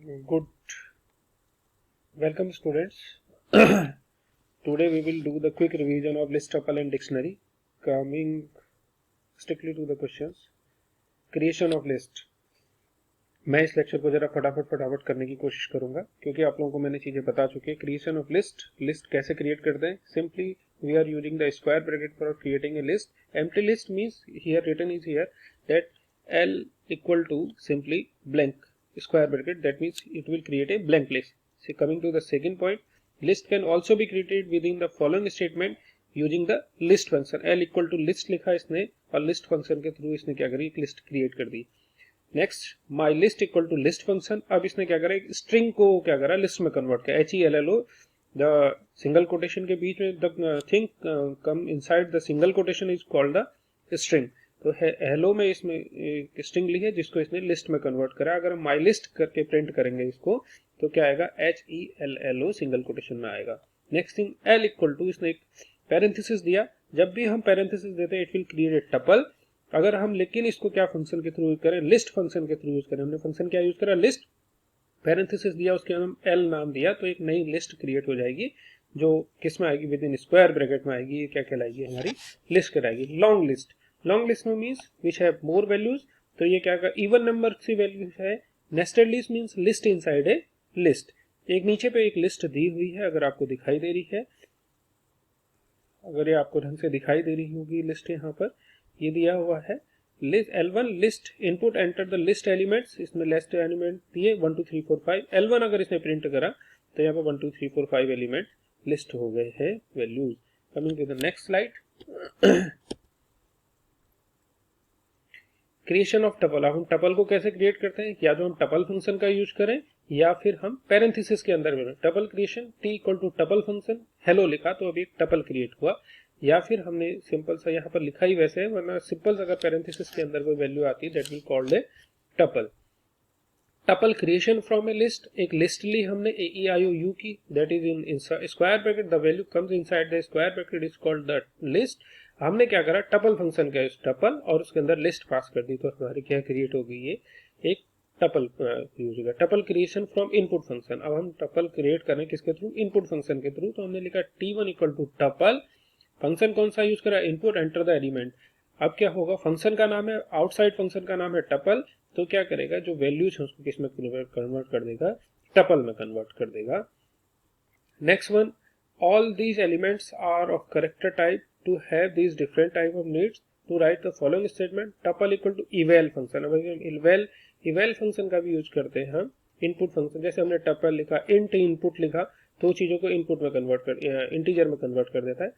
Good. Welcome, students. Today we will do the quick revision of list tuple and dictionary, coming strictly to the questions. Creation of list. मैं इस lecture को जरा फटाफट करने की कोशिश करूंगा क्योंकि आप लोगों को मैंने चीजें बता चुकी है. क्रिएशन ऑफ लिस्ट कैसे क्रिएट करते हैं. Simply we are using the square bracket for creating a list. Empty list means here written is here that L equal to simply blank square bracket, that means it will create a blank list. So coming to the second point, list can also be created within the following statement using the list function. L equal to list लिखा इसने और list function के through इसने क्या करी, एक list create कर दी. Next my list equal to list function. अब इसने क्या करा, एक स्ट्रिंग को क्या करा, लिस्ट में कन्वर्ट किया. HELLO द सिंगल कोटेशन के बीच में the thing come inside the single quotation is called the string. तो हेलो में इसमें एक स्ट्रिंग ली है जिसको इसने लिस्ट में कन्वर्ट करा. अगर हम माई लिस्ट करके प्रिंट करेंगे इसको तो क्या आएगा, HELLO सिंगल कोटेशन में आएगा. Next thing L equal to, इसने एक पैरेंथेसिस दिया. जब भी हम पैरेंथेसिस देते हैं it will create a tuple. अगर हम लेकिन इसको क्या फंक्शन के थ्रू यूज करें, लिस्ट फंक्शन के थ्रू यूज करें. हमने फंक्शन क्या यूज करा, लिस्ट. पैरेंथेसिस दिया, उसके हम L नाम दिया, तो एक नई लिस्ट क्रिएट हो जाएगी जो किस में आएगी, विद इन स्क्वायर ब्रैकेट में आएगी. क्या कहलाएगी, हमारी लिस्ट कहलाएगी. Long list. लॉन्ग लिस्ट में means which have more values. तो ये क्या का इवन नंबर की वैल्यूज है. Nested list means list inside a list. एक नीचे पे एक लिस्ट दी हुई है, अगर आपको दिखाई दे रही है, अगर ये आपको ढंग से दिखाई दे रही होगी लिस्ट, यहाँ पर ये दिया हुआ है list L1 list input enter the list elements. इसमें लिस्ट एलिमेंट दिए 1 2 3 4 5. L1 अगर इसने प्रिंट करा तो यहाँ पर 1 2 3 4 5 एलिमेंट लिस्ट हो गए हैं values. Coming to the next slide. Creation of tuple. अब हम टपल को कैसे क्रिएट करते हैं, या जो हम टपल फंक्शन का यूज करें या फिर हम पैरेंथेसिस के अंदर में tuple creation. T equal to tuple function, hello लिखा तो अभी एक टपल क्रिएट हुआ. या फिर हमने सिंपल सा यहाँ पर लिखा ही वैसे है, वरना सिंपल अगर पैरेंथेसिस के अंदर कोई वैल्यू आती है that will called a tuple. Tuple creation from A list. एक लिस्ट ली हमने AEIOU की, that is in square bracket. The value comes inside the square bracket is called the list. हमने क्या करा, टपल फंक्शन का tuple और उसके अंदर लिस्ट पास कर दी, तो हमारी क्या क्रिएट हो गई, ये एक टपल यूज होगा. Tuple creation from input function. अब हम टपल क्रिएट करें किसके थ्रू, इनपुट फंक्शन के थ्रू. तो हमने लिखा T1 equal to tuple. Function कौन सा यूज करा, इनपुट एंटर द एलिमेंट. अब क्या होगा, फंक्शन का नाम है, आउटसाइड फंक्शन का नाम है टपल. तो क्या करेगा, जो वैल्यूज है उसको किसमें कन्वर्ट कर देगा, टपल में कन्वर्ट कर देगा. Next one, all these elements are of character type to have these different type of needs to write the following statement. tuple equal to eval function. अब हम eval function का भी use करते हैं हम इनपुट फंक्शन. जैसे हमने tuple लिखा, int इनपुट लिखा, तो चीजों को इनपुट में कन्वर्ट कर, इंटीजर में कन्वर्ट कर देता है.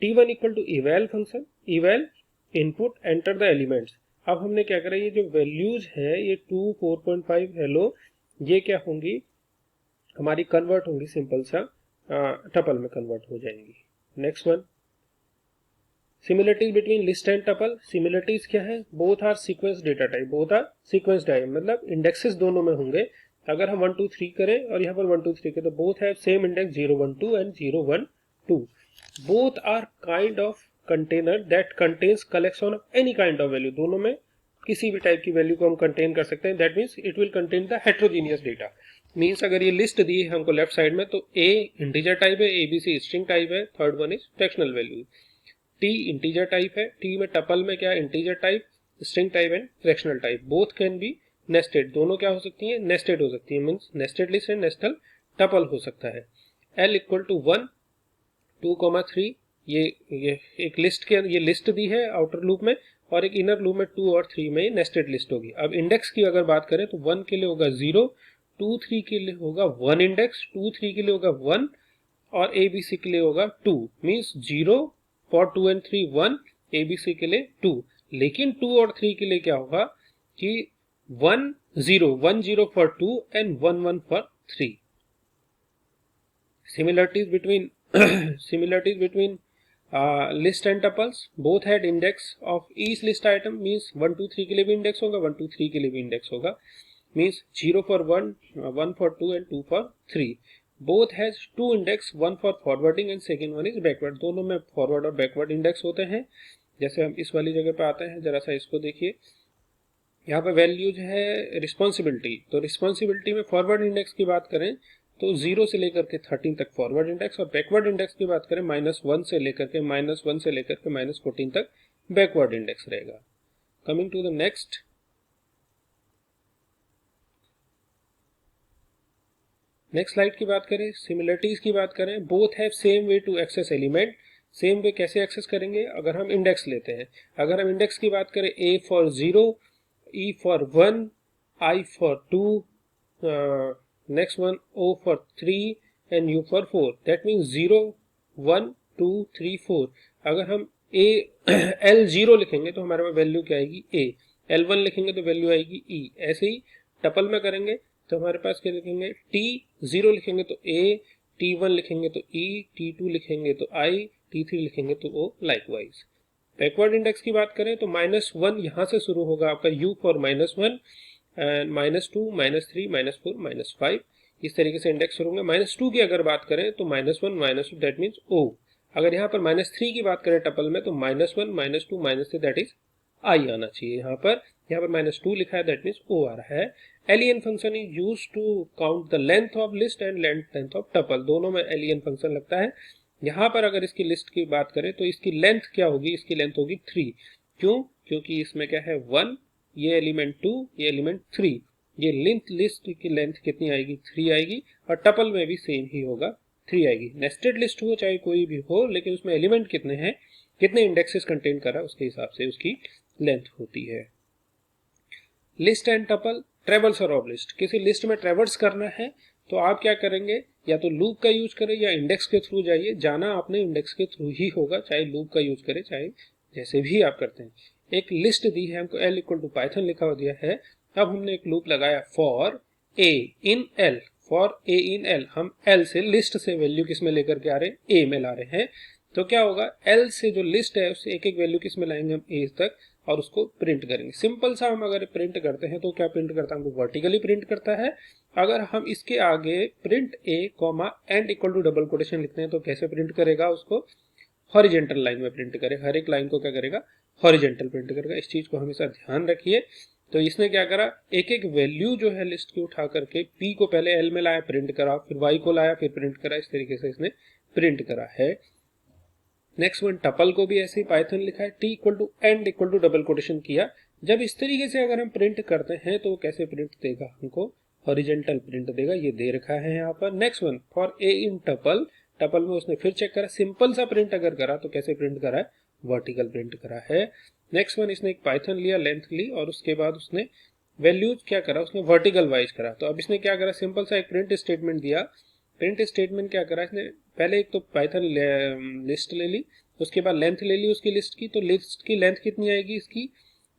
T1 equal to eval function, eval input enter the elements. अब हमने क्या करा, ये जो वैल्यूज है ये 2 4.5 हेलो, ये क्या होंगी, हमारी कन्वर्ट होंगी, सिंपल सा टपल में कन्वर्ट हो जाएंगी. Next one, similarities between list and tuple. Similarities क्या है, both are sequence data type. Both are sequence type मतलब इंडेक्सेस दोनों में होंगे. अगर हम 1 2 3 करें और यहाँ पर 1 2 3 करें तो both have same index 0 1 2 and 0 1 2. Both are kind of container that contains collection of any kind of value. दोनों में किसी भी टाइप की वैल्यू को हम कंटेन कर सकते हैं. That means it will contain the heterogeneous data. Means अगर ये लिस्ट दी है हमको लेफ्ट साइड में, तो A इंटीजर टाइप है, ABC स्ट्रिंग टाइप है, third one is fractional value. T integer type है. T में टपल में क्या, integer type, string type and fractional type. Both can be nested. दोनों क्या हो सकती हैं, नेस्टेड हो सकती है. Means nested list and nested tuple हो सकता है. L equal to 1 2 3. ये एक लिस्ट के, ये लिस्ट दी है आउटर लूप में, और एक इनर लूप में 2 और 3 में नेस्टेड लिस्ट होगी. अब इंडेक्स की अगर बात करें तो 1 के लिए होगा 0, 2 3 के लिए होगा 1 इंडेक्स, 2 3 के लिए होगा 1 और ABC के लिए होगा 2. मीन्स 0 फॉर 2 एंड 3 1, ABC के लिए 2. लेकिन 2 और 3 के लिए क्या होगा कि 1 0 for 2 and 1 1 for 3. Similarities between list and tuples. Both had index of each list item. Means 1 2 3 के लिए भी इंडेक्स होगा, 1 2 3 के लिए भी इंडेक्स होगा. Means 0 for 1 1 for 2 and 2 for 3. Both has 2 index, one for forwarding and second one is backward. दोनों में फॉरवर्ड और बैकवर्ड इंडेक्स होते हैं. जैसे हम इस वाली जगह पे आते हैं, जरा सा इसको देखिए. यहाँ पे वैल्यूज है रिस्पॉन्सिबिलिटी, तो रिस्पॉन्सिबिलिटी में फॉरवर्ड इंडेक्स की बात करें तो 0 से लेकर के 13 तक फॉरवर्ड इंडेक्स, और बैकवर्ड इंडेक्स की बात करें -1 से लेकर के -14 तक बैकवर्ड इंडेक्स रहेगा। Coming to the next, slide की बात करें, सिमिलरिटीज की बात करें, both have same way to access element. Same way कैसे एक्सेस करेंगे, अगर हम इंडेक्स लेते हैं, अगर हम इंडेक्स की बात करें A for 0, E for 1, I for 2, next one O for 3 and U for 4, that means 0 1 2 3 4। अगर हम L0 लिखेंगे तो हमारे पास वैल्यू क्या आएगी A, L1 लिखेंगे तो वैल्यू आएगी E। ऐसे ही टपल में करेंगे तो हमारे पास क्या लिखेंगे, T0 लिखेंगे तो A, T1 लिखेंगे तो E, T2 लिखेंगे तो I, T3 लिखेंगे तो O, लाइकवाइज। बैकवर्ड इंडेक्स की बात करें तो -1 यहां से शुरू होगा आपका U फॉर -1 एंड -2 -3 -4 -5, इस तरीके से इंडेक्स शुरू होंगे। -2 की अगर बात करें तो -1 -2 दैट मीन्स O। अगर यहाँ पर -3 की बात करें टपल में तो -1 -2 -3 दैट इज I आना चाहिए। यहाँ पर -2 लिखा है दैट मीन्स O आ रहा है। Len function is use to count the length of list and length of tuple, दोनों में एलियन फंक्शन लगता है। यहाँ पर अगर इसकी लिस्ट की बात करें तो इसकी लेंथ क्या होगी, इसकी लेंथ होगी 3। क्यों, क्योंकि इसमें क्या है 1, ये एलिमेंट 2, ये एलिमेंट 3, ये लिस्ट की लेंथ कितनी आएगी 3 आएगी, और टपल में भी सेम ही होगा 3 आएगी। नेस्टेड लिस्ट हो चाहे कोई भी हो, लेकिन उसमें एलिमेंट कितने हैं, कितने इंडेक्सेस कंटेन कर रहा है, उसके हिसाब से उसकी लेंथ होती है। लिस्ट एंड टपल, ट्रेवल्स और ऑफ लिस्ट। किसी लिस्ट में ट्रेवल्स करना है तो आप क्या करेंगे, या तो लूप का यूज करें या इंडेक्स के थ्रू जाइए। जाना आपने इंडेक्स के थ्रू ही होगा, चाहे लूप का यूज करें चाहे जैसे भी आप करते हैं। एक लिस्ट दी है हमको, L इक्वल टू पाइथन लिखा हुआ दिया है। अब हमने एक लूप लगाया for A in L, for A in L। हम L से लिस्ट से वैल्यू किस में लेकर के आ रहे हैं, A में ला रहे हैं। तो क्या होगा, L से जो लिस्ट है उससे एक एक वैल्यू किस में लाएंगे हम A तक, और उसको प्रिंट करेंगे। सिंपल सा हम अगर प्रिंट करते हैं तो क्या प्रिंट करता है, हमको वर्टिकली प्रिंट करता है। अगर हम इसके आगे print A comma end equal to double quotation लिखते हैं तो कैसे प्रिंट करेगा, उसको हॉरिजेंटल लाइन में प्रिंट करेगा। हर एक लाइन को क्या करेगा, हॉरिजेंटल प्रिंट करेगा। इस चीज को हमेशा ध्यान रखिए। तो इसने क्या करा, एक एक वैल्यू जो है लिस्ट की उठा करके P को पहले L में लाया, प्रिंट करा, फिर Y को लाया, फिर प्रिंट करा। इस तरीके से इसने प्रिंट करा है। नेक्स्ट वन, टपल को भी ऐसे ही पाइथन लिखा है, T equal to end equal to double quotation किया। जब इस तरीके से अगर हम प्रिंट करते हैं तो कैसे प्रिंट देगा, हमको हॉरिजेंटल प्रिंट देगा, ये दे रखा है यहाँ पर। Next one, for A in tuple, tuple में उसने फिर चेक करा, सिंपल सा प्रिंट अगर करा तो कैसे प्रिंट करा है, वर्टिकल प्रिंट करा है। नेक्स्ट वन, इसने एक पाइथन लिया, लेंथ ली, और उसके बाद उसने वैल्यूज क्या करा, उसने वर्टिकल वाइज करा। तो अब इसने क्या करा, सिंपल सा एक प्रिंट स्टेटमेंट दिया। प्रिंट स्टेटमेंट क्या करा इसने, पहले एक तो पाइथन लिस्ट ले ली, उसके बाद लेंथ ले ली उसकी लिस्ट की। तो लिस्ट की लेंथ कितनी आएगी इसकी,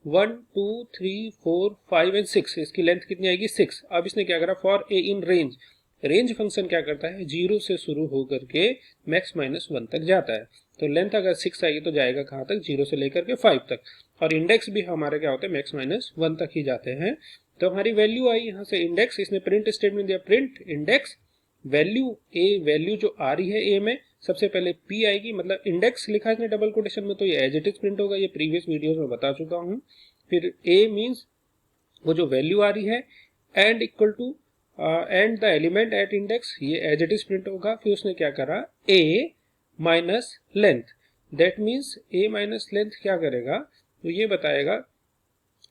1 2 3 4 5 एंड 6, इसकी लेंथ कितनी आएगी 6। अब इसने क्या करा, for A in range, range function क्या करता है, 0 से शुरू होकर के मैक्स -1 तक जाता है। तो लेंथ अगर 6 आएगी तो जाएगा कहाँ तक, 0 से लेकर के 5 तक, और इंडेक्स भी हमारे क्या होते हैं, मैक्स -1 तक ही जाते हैं। तो हमारी वैल्यू आई यहाँ से इंडेक्स। इसने प्रिंट स्टेटमेंट दिया, print index value A, value जो आ रही है A में, सबसे पहले P आएगी, मतलब इंडेक्स लिखा है इसने डबल कोटेशन में तो ये एज इट इज प्रिंट होगा, ये प्रीवियस वीडियोस में बता चुका हूँ। फिर A मींस वो जो वैल्यू आ रही है, end equal to and the element at index, ये एज इट इज प्रिंट होगा। फिर उसने क्या करा, A minus length, that means A minus length क्या करेगा, तो ये बताएगा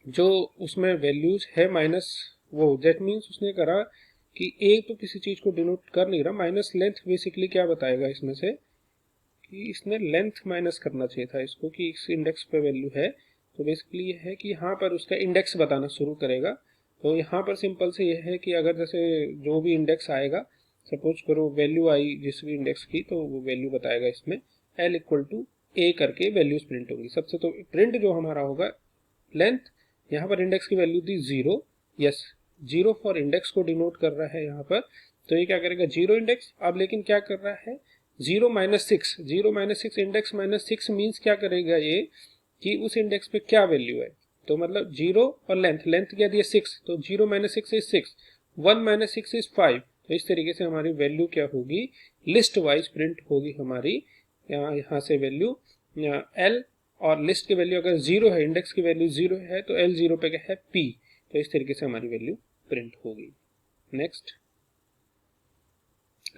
जो उसमें वैल्यूज है माइनस वो, दैट मीन्स उसने करा कि A तो किसी चीज को डिनोट कर नहीं रहा, माइनस लेंथ बेसिकली क्या बताएगा इसमें से, कि इसने लेंथ माइनस करना चाहिए था इसको, कि इस इंडेक्स पे वैल्यू है। तो बेसिकली ये है कि यहाँ पर उसका इंडेक्स बताना शुरू करेगा। तो यहाँ पर सिंपल से ये है कि अगर जैसे जो भी इंडेक्स आएगा, सपोज करो वैल्यू आई जिस भी इंडेक्स की, तो वो वैल्यू बताएगा इसमें L इक्वल टू A करके वैल्यूज प्रिंट होंगी। सबसे तो प्रिंट जो हमारा होगा लेंथ, यहाँ पर इंडेक्स की वैल्यू थी 0, यस 0 फॉर इंडेक्स को डिनोट कर रहा है यहाँ पर। तो ये क्या करेगा, 0 इंडेक्स। अब लेकिन क्या कर रहा है, 0 minus 6, 0 minus 6 index minus 6 means क्या करेगा ये, कि उस इंडेक्स पे क्या वैल्यू है। तो मतलब 0 और लेंथ क्या दिया 6, तो 0 माइनस 6 इज 6, 1 माइनस 6 इज 5। तो इस तरीके से हमारी वैल्यू क्या होगी, लिस्ट वाइज प्रिंट होगी हमारी। यहाँ से वैल्यू L और लिस्ट की वैल्यू अगर 0 है, इंडेक्स की वैल्यू 0 है, तो L0 पे क्या है P, तो इस तरीके से हमारी वैल्यू प्रिंट होगी। Next,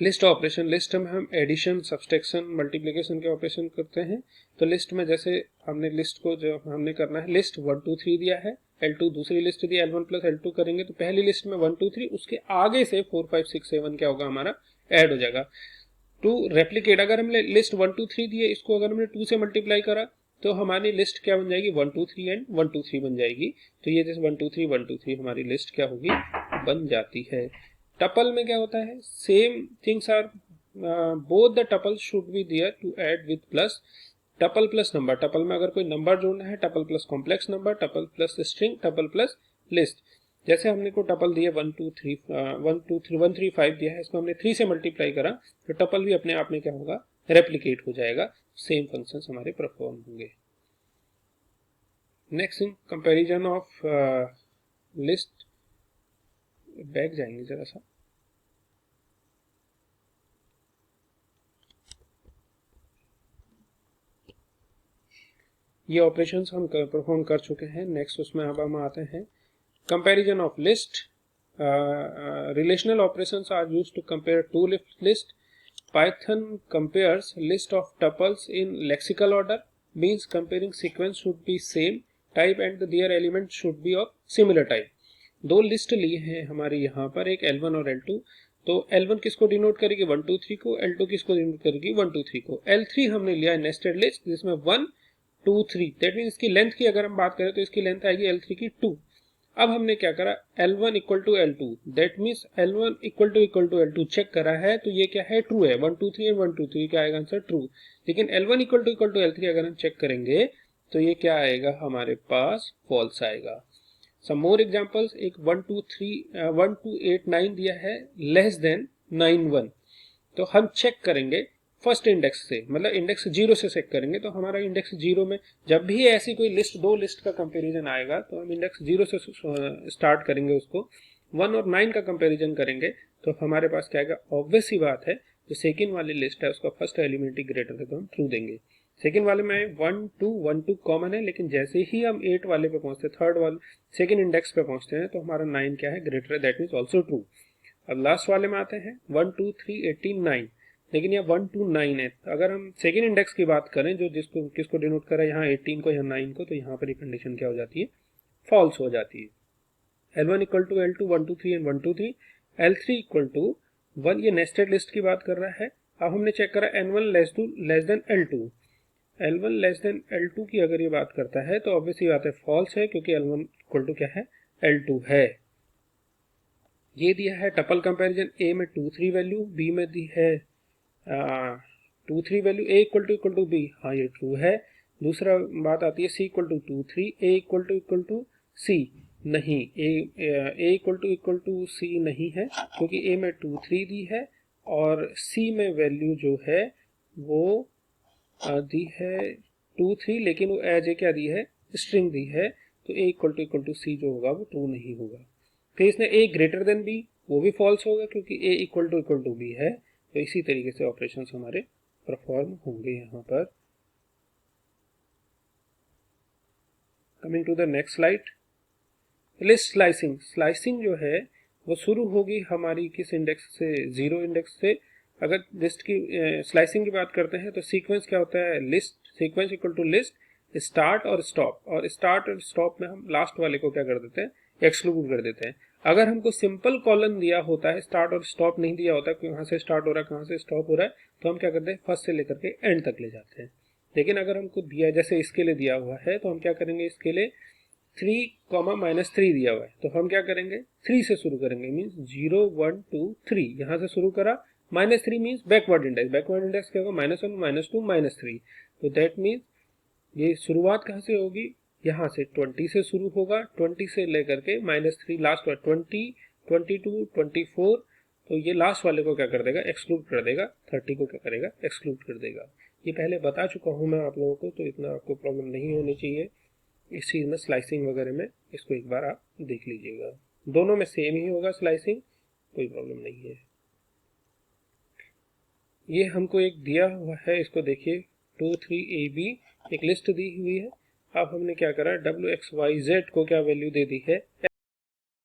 list operation. लिस्ट में हम एडिशन, सब्सट्रैक्शन, मल्टीप्लिकेशन के ऑपरेशन करते हैं। तो लिस्ट में जैसे हमने लिस्ट को जो हमने करना है, लिस्ट 1 2 3 दिया है, L2 दूसरी लिस्ट दी, L1 प्लस L2 करेंगे तो पहली लिस्ट में 1 2 3, उसके आगे से 4 5 6 7 क्या होगा हमारा ऐड हो जाएगा। टू रेप्लीकेट, अगर हमने लिस्ट 1 2 3 दी है, इसको अगर हमने 2 से मल्टीप्लाई करा तो हमारी लिस्ट क्या बन जाएगी, 1 2 3 एंड 1 2 3 बन जाएगी। तो ये जैसे 1 2 3 1 2 3 हमारी लिस्ट क्या होगी, बन जाती है। टपल में क्या होता है, same things are both the tuple should be there to add with plus, tuple plus number. Tuple में अगर कोई नंबर जोड़ना है, tuple plus complex number, tuple plus string, tuple plus list. जैसे हमने को टपल दिया 1 2 3 1 2 3 1 3 5 दिया है, इसको हमने 3 से मल्टीप्लाई करा तो टपल भी अपने आप में क्या होगा, रेप्लिकेट हो जाएगा, सेम फंक्शंस हमारे परफॉर्म होंगे। Next in comparison of list, back जाएंगे जरा सा। ये ऑपरेशंस हम परफॉर्म कर चुके हैं। नेक्स्ट उसमें अब हम आते हैं comparison of list. Relational operations are used to compare two lists. Python compares list of tuples in lexical order, means comparing sequence should be same type and their elements should be of similar type. दो list लिए हैं हमारे यहाँ पर, एक L1 और L2। तो L1 किसको डिनोट करेगी, 1 2 3 को, L2 किसको डिनोट करेगी, 1 2 3 को। L3 हमने लिया है नेस्टेड लिस्ट जिसमें 1 2 3, दैट मीन इसकी लेंथ की अगर हम बात करें तो इसकी लेंथ आएगी L3 की 2। अब हमने क्या करा, L1 equal to L2, that means L1 equal to L2 check करा है, तो ये क्या है, ट्रू है। 1 2 3 एंड 1 2 3 क्या आएगा आंसर, ट्रू। लेकिन L1 इक्वल टू L3 अगर हम चेक करेंगे तो ये क्या आएगा हमारे पास, फॉल्स आएगा। सम मोर एग्जांपल्स, एक 1 2 8 9 दिया है, लेस देन 9 1। तो हम चेक करेंगे फर्स्ट इंडेक्स से, मतलब इंडेक्स 0 से चेक करेंगे। तो हमारा इंडेक्स 0 में जब भी ऐसी कोई लिस्ट, दो लिस्ट का कंपैरिजन आएगा तो हम इंडेक्स 0 से स्टार्ट करेंगे, उसको 1 और 9 का कंपैरिजन करेंगे तो हमारे पास क्या आएगा, ऑब्वियस सी बात है, जो सेकंड वाली लिस्ट है उसका फर्स्ट एलिमेंट ही ग्रेटर है तो हम ट्रू देंगे। सेकंड वाले में 1 2 कॉमन है, लेकिन जैसे ही हम 8 वाले पे पहुंचते, थर्ड वाले सेकंड इंडेक्स पे पहुंचते हैं तो हमारा 9 क्या है, ग्रेटर है, दैट मीन्स ऑल्सो ट्रू। अब लास्ट वाले में आते हैं 1 2 3 18 9, लेकिन यह 1 2 9 है। अगर हम सेकेंड इंडेक्स की बात करें, जो जिसको किसको डिनोट करा, यहाँ 18 को या 9 को, तो यहाँ पर ये कंडीशन क्या हो जाती है, फॉल्स हो जाती है। L1 equal to L2 1 2 3 and 1 2 3, L3 equal to 1, ये नेस्टेड लिस्ट की बात कर रहा है। अब हमने चेक करा N1 less than L2, L1 less than L2 की अगर ये बात करता है तो ऑब्वियसली बात है फॉल्स है, क्योंकि L1 इक्वल टू क्या है, L2 है। ये दिया है टपल कंपैरिजन, A में 2 3 वैल्यू, B में दी है 2 3 value, A equal to B, हाँ ये ट्रू है। दूसरा बात आती है C equal to 2 3, A equal to C, नहीं, A इक्वल टू C नहीं है, क्योंकि A में 2 3 दी है और C में वैल्यू जो है वो दी है 2 3, लेकिन वो एज ए क्या दी है, स्ट्रिंग दी है, तो A इक्वल टू C जो होगा वो ट्रू नहीं होगा। फिर इसने A ग्रेटर देन B, वो भी फॉल्स होगा क्योंकि A इक्वल टू B है। तो इसी तरीके से ऑपरेशंस हमारे परफॉर्म होंगे यहाँ पर। Coming to the next slide, list slicing. Slicing जो है वो शुरू होगी हमारी किस इंडेक्स से, 0 इंडेक्स से। अगर लिस्ट की स्लाइसिंग की बात करते हैं तो सीक्वेंस क्या होता है, list sequence equal to list start और स्टॉप, और स्टार्ट और स्टॉप में हम लास्ट वाले को क्या कर देते हैं, एक्सक्लूड कर देते हैं। अगर हमको सिंपल कॉलन दिया होता है, स्टार्ट और स्टॉप नहीं दिया होता, कहाँ से स्टार्ट हो रहा है कहाँ से स्टॉप हो रहा है, तो हम क्या करते हैं, फर्स्ट से लेकर के एंड तक ले जाते हैं। लेकिन अगर हमको दिया, जैसे इसके लिए दिया हुआ है, तो हम क्या करेंगे, इसके लिए 3, -3 दिया हुआ है, तो हम क्या करेंगे, 3 से शुरू करेंगे, मीन्स 0 1 2 3 यहाँ से शुरू करा। -3 means backward index, backward index क्या होगा, -1 -2 -3, तो दैट मीन्स ये शुरुआत कहाँ से होगी, यहाँ से 20 से शुरू होगा, 20 से लेकर के -3 लास्ट वाला 20 22 24, तो ये लास्ट वाले को क्या कर देगा, एक्सक्लूड कर देगा, 30 को क्या करेगा, एक्सक्लूड कर देगा। ये पहले बता चुका हूँ मैं आप लोगों को, तो इतना आपको प्रॉब्लम नहीं होनी चाहिए इस चीज़ में, स्लाइसिंग वगैरह में। इसको एक बार आप देख लीजिएगा, दोनों में सेम ही होगा स्लाइसिंग, कोई प्रॉब्लम नहीं है। ये हमको एक दिया हुआ है, इसको देखिए 2 3 AB एक लिस्ट दी हुई है। अब हमने क्या करा, WXYZ को क्या वैल्यू दे दी है,